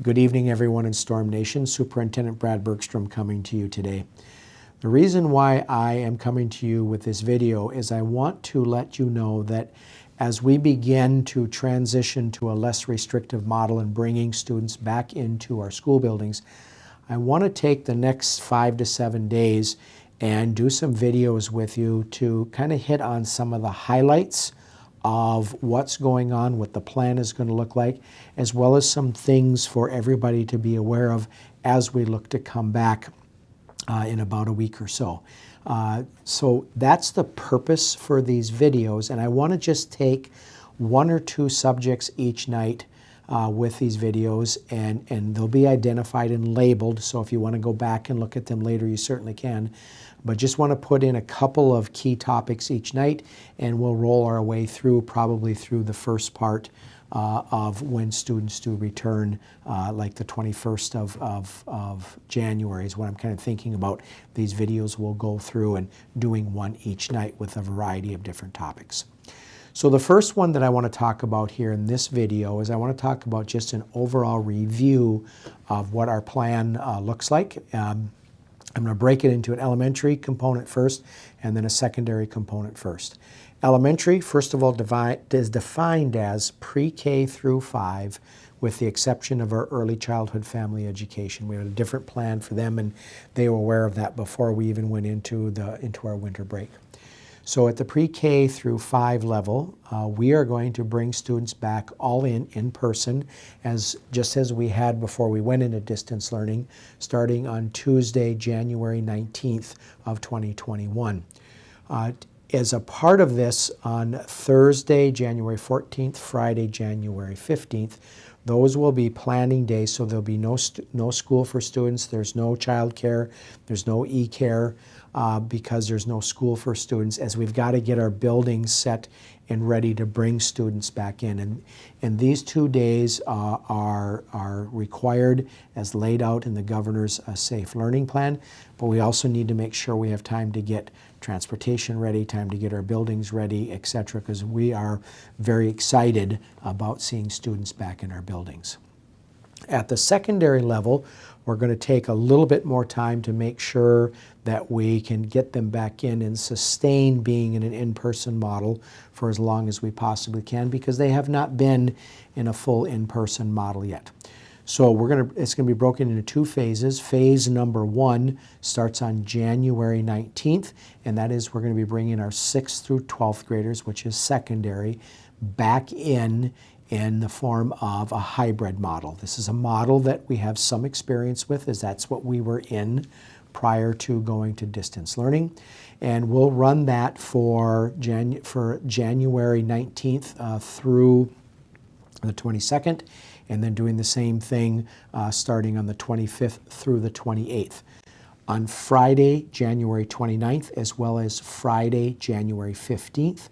Good evening, everyone in Storm Nation. Superintendent Bergstrom coming to you today. The reason why I am coming to you with this video is I want to let you know that as we begin to transition to a less restrictive model and bringing students back into our school buildings, I want to take the next 5 to 7 days and do some videos with you to kind of hit on some of the highlights of what's going on, what the plan is going to look like, as well as some things for everybody to be aware of as we look to come back in about a week or so. So that's the purpose for these videos, and I want to just take 1 or 2 subjects each night with these videos, and they'll be identified and labeled, so if you want to go back and look at them later, you certainly can. But just want to put in a couple of key topics each night, and we'll roll our way through, probably through the first part of when students do return, like the 21st of January is what I'm kind of thinking about. These videos will go through and doing one each night with a variety of different topics. So the first one that I want to talk about here in this video is I want to talk about just an overall review of what our plan looks like. I'm going to break it into an elementary component first and then a secondary component first. Elementary, first of all, is defined as pre-K through 5 with the exception of our early childhood family education. We had a different plan for them, and they were aware of that before we even went into our winter break. So at the pre-K through 5 level, we are going to bring students back all in person, just as we had before we went into distance learning, starting on Tuesday, January 19th of 2021. As a part of this, on Thursday, January 14th, Friday, January 15th, those will be planning days, so there'll be no school for students, there's no child care, there's no e-care, because there's no school for students, as we've got to get our buildings set and ready to bring students back in. And these 2 days are required as laid out in the governor's safe learning plan, but we also need to make sure we have time to get transportation ready, time to get our buildings ready, etc., because we are very excited about seeing students back in our buildings. At the secondary level, we're going to take a little bit more time to make sure that we can get them back in and sustain being in an in-person model for as long as we possibly can, because they have not been in a full in-person model yet. So it's going to be broken into 2 phases. Phase number 1 starts on January 19th, and that is we're going to be bringing our 6th through 12th graders, which is secondary, back in the form of a hybrid model. This is a model that we have some experience with, as that's what we were in prior to going to distance learning. And we'll run that for January 19th through the 22nd, and then doing the same thing starting on the 25th through the 28th. On Friday, January 29th, as well as Friday, January 15th,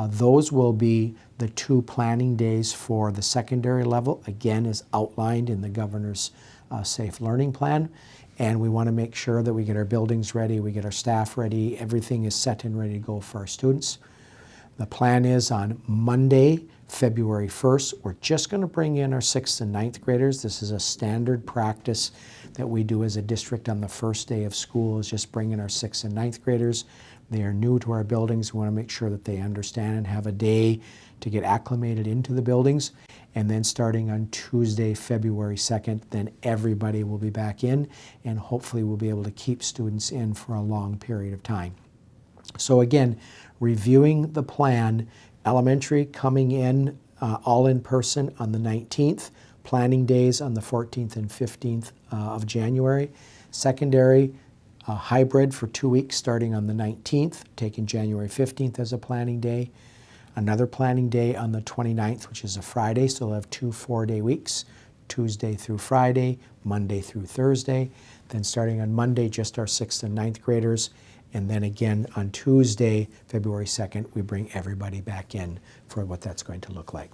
those will be the 2 planning days for the secondary level, again as outlined in the governor's safe learning plan. And we want to make sure that we get our buildings ready, we get our staff ready, everything is set and ready to go for our students. The plan is on Monday, February 1st, we're just going to bring in our 6th and 9th graders. This is a standard practice that we do as a district on the first day of school, is just bring in our 6th and 9th graders. They are new to our buildings. We want to make sure that they understand and have a day to get acclimated into the buildings. And then starting on Tuesday, February 2nd, then everybody will be back in, and hopefully we'll be able to keep students in for a long period of time. So again, reviewing the plan, elementary coming in all in person on the 19th, planning days on the 14th and 15th of January. Secondary, hybrid for 2 weeks starting on the 19th, taking January 15th as a planning day. Another planning day on the 29th, which is a Friday, so they'll have 2 4-day weeks, Tuesday through Friday, Monday through Thursday. Then starting on Monday, just our 6th and 9th graders. And then again on Tuesday, February 2nd, we bring everybody back in for what that's going to look like.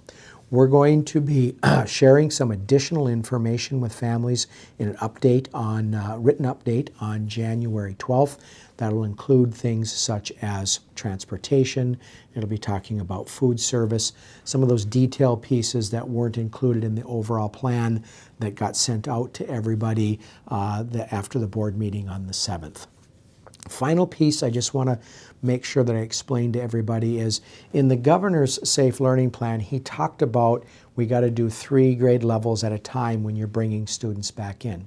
We're going to be sharing some additional information with families in an update on, written update on January 12th. That'll include things such as transportation. It'll be talking about food service, some of those detail pieces that weren't included in the overall plan that got sent out to everybody after the board meeting on the 7th. Final piece I just want to make sure that I explain to everybody is in the governor's Safe Learning Plan, he talked about we got to do 3 grade levels at a time when you're bringing students back in.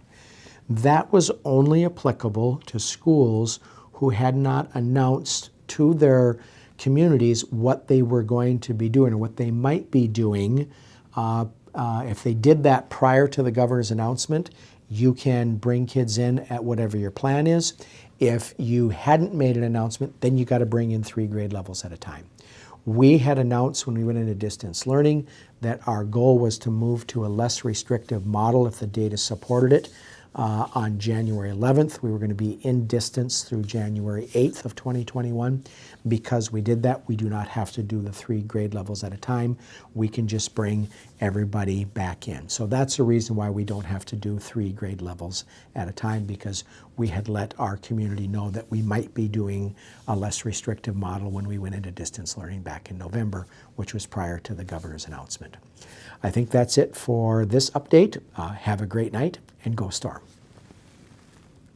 That was only applicable to schools who had not announced to their communities what they were going to be doing or what they might be doing. If they did that prior to the governor's announcement, you can bring kids in at whatever your plan is. If you hadn't made an announcement, then you got to bring in 3 grade levels at a time. We had announced when we went into distance learning that our goal was to move to a less restrictive model if the data supported it. On January 11th, we were going to be in distance through January 8th of 2021. Because we did that, we do not have to do the 3 grade levels at a time. We can just bring everybody back in. So that's the reason why we don't have to do 3 grade levels at a time, because we had let our community know that we might be doing a less restrictive model when we went into distance learning back in November, which was prior to the governor's announcement. I think that's it for this update. Have a great night and go Storm.